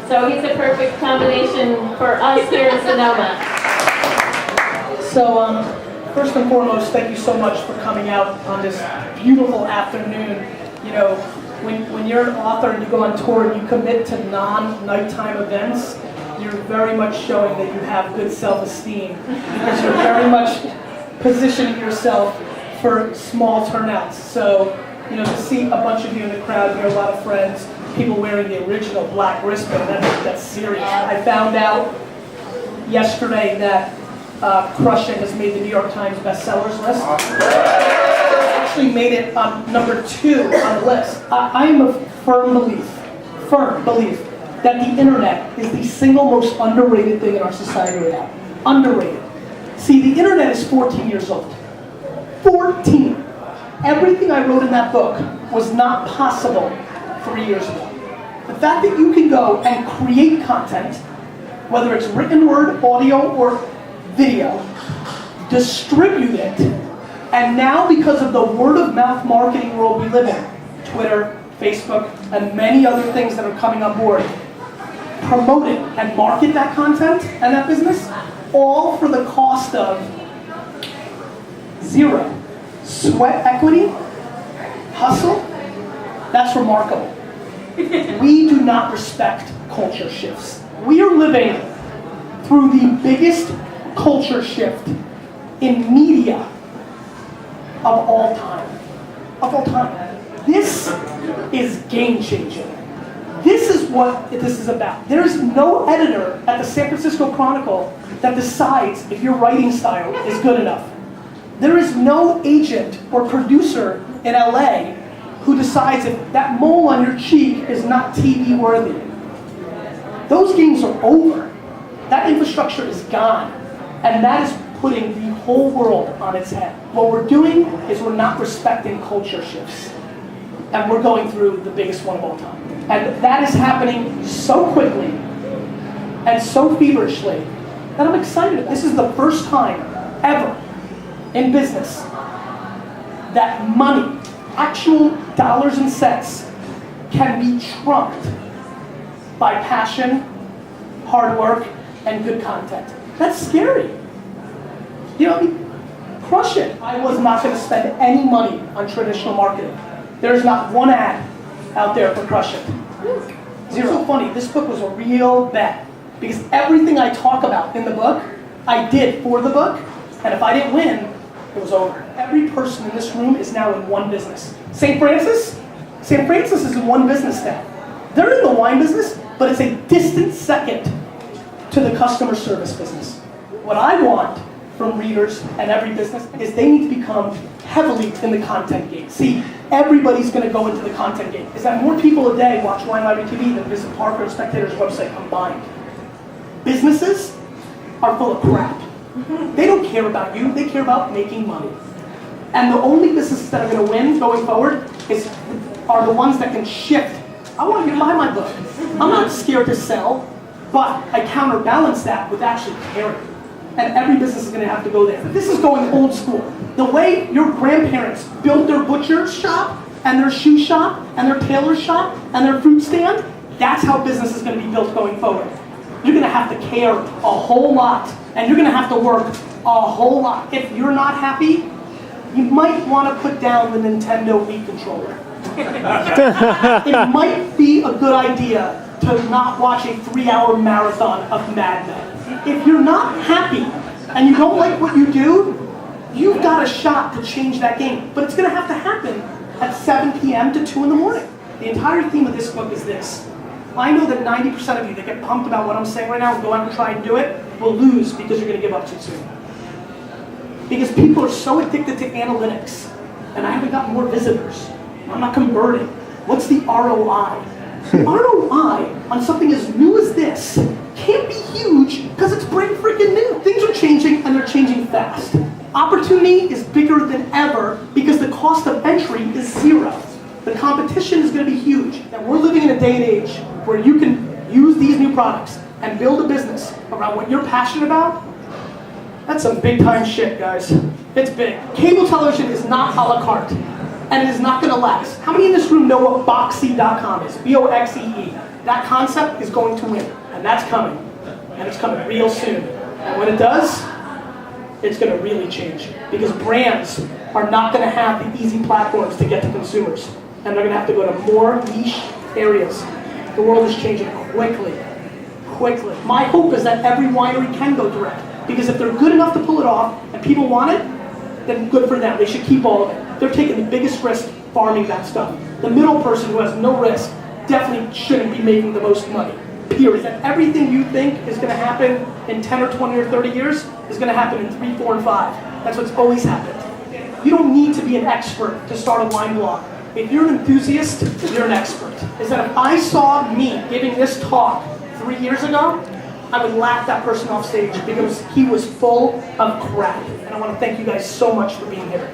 So he's a perfect combination for us here in Sonoma. So, first and foremost, thank you so much for coming out on this beautiful afternoon. You know, when you're an author and you go on tour and you commit to non-nighttime events, you're very much showing that you have good self-esteem, because you're very much positioning yourself for small turnouts. So, you know, to see a bunch of you in the crowd, you're a lot of friends, people wearing the original black wristband, that's serious. I found out yesterday that CrushIt has made the New York Times bestsellers list. Actually made it on #2 on the list. I am a firm belief that the internet is the single most underrated thing in our society right now. Underrated. See, the internet is 14 years old. 14. Everything I wrote in that book was not possible 3 years ago. The fact that you can go and create content, whether it's written word, audio, or video, distribute it, and now because of the word-of-mouth marketing world we live in, Twitter, Facebook, and many other things that are coming on board, promote it and market that content and that business, all for the cost of zero. Sweat equity, hustle, that's remarkable. We do not respect culture shifts. We are living through the biggest culture shift in media of all time. Of all time. This is game-changing. This is what this is about. There is no editor at the San Francisco Chronicle that decides if your writing style is good enough. There is no agent or producer in LA who decides if that mole on your cheek is not TV worthy. Those games are over. That infrastructure is gone. And that is putting the whole world on its head. What we're doing is we're not respecting culture shifts. And we're going through the biggest one of all time. And that is happening so quickly and so feverishly that I'm excited. This is the first time ever in business that money, actual dollars and cents, can be trumped by passion, hard work, and good content. That's scary. You know, CrushIt. I was not going to spend any money on traditional marketing. There's not one ad out there for CrushIt. Zero. So funny, this book was a real bet, because everything I talk about in the book, I did for the book, and if I didn't win, it was over. Every person in this room is now in one business. St. Francis is in one business now. They're in the wine business, but it's a distant second to the customer service business. What I want from readers and every business is they need to become heavily in the content game. See, everybody's going to go into the content game. Is that more people a day watch Wine Library TV than visit Parker and Spectator's website combined? Businesses are full of crap. They don't care about you, they care about making money. And the only businesses that are going to win going forward are the ones that can shift. I want you to buy my book. I'm not scared to sell, but I counterbalance that with actually caring. And every business is going to have to go there. This is going old school. The way your grandparents built their butcher shop, and their shoe shop, and their tailor shop, and their fruit stand, that's how business is going to be built going forward. You're going to have to care a whole lot, and you're going to have to work a whole lot. If you're not happy, you might want to put down the Nintendo Wii controller. It might be a good idea to not watch a 3-hour marathon of Mad Men. If you're not happy and you don't like what you do, you've got a shot to change that game. But it's going to have to happen at 7 p.m. to 2 in the morning. The entire theme of this book is this. I know that 90% of you that get pumped about what I'm saying right now and go out and try and do it will lose because you're going to give up too soon. Because people are so addicted to analytics, and I haven't got more visitors. I'm not converting. What's the ROI? The ROI on something as new as this can't be huge because it's brand freaking new. Things are changing, and they're changing fast. Opportunity is bigger than ever because the cost of entry is zero. The competition is going to be huge. And we're living in a day and age where you can use these new products and build a business around what you're passionate about. That's some big time shit, guys. It's big. Cable television is not a la carte, and it is not going to last. How many in this room know what Boxee.com is? B-O-X-E-E. That concept is going to win, and that's coming. And it's coming real soon. And when it does, it's going to really change. Because brands are not going to have the easy platforms to get to consumers. And they're going to have to go to more niche areas. The world is changing quickly. Quickly. My hope is that every winery can go direct. Because if they're good enough to pull it off, and people want it, then good for them. They should keep all of it. They're taking the biggest risk farming that stuff. The middle person who has no risk definitely shouldn't be making the most money. Period. And everything you think is going to happen in 10 or 20 or 30 years is going to happen in 3, 4, and 5. That's what's always happened. You don't need to be an expert to start a wine blog. If you're an enthusiast, you're an expert. Is that if I saw me giving this talk 3 years ago, I would laugh that person off stage because he was full of crap. And I want to thank you guys so much for being here.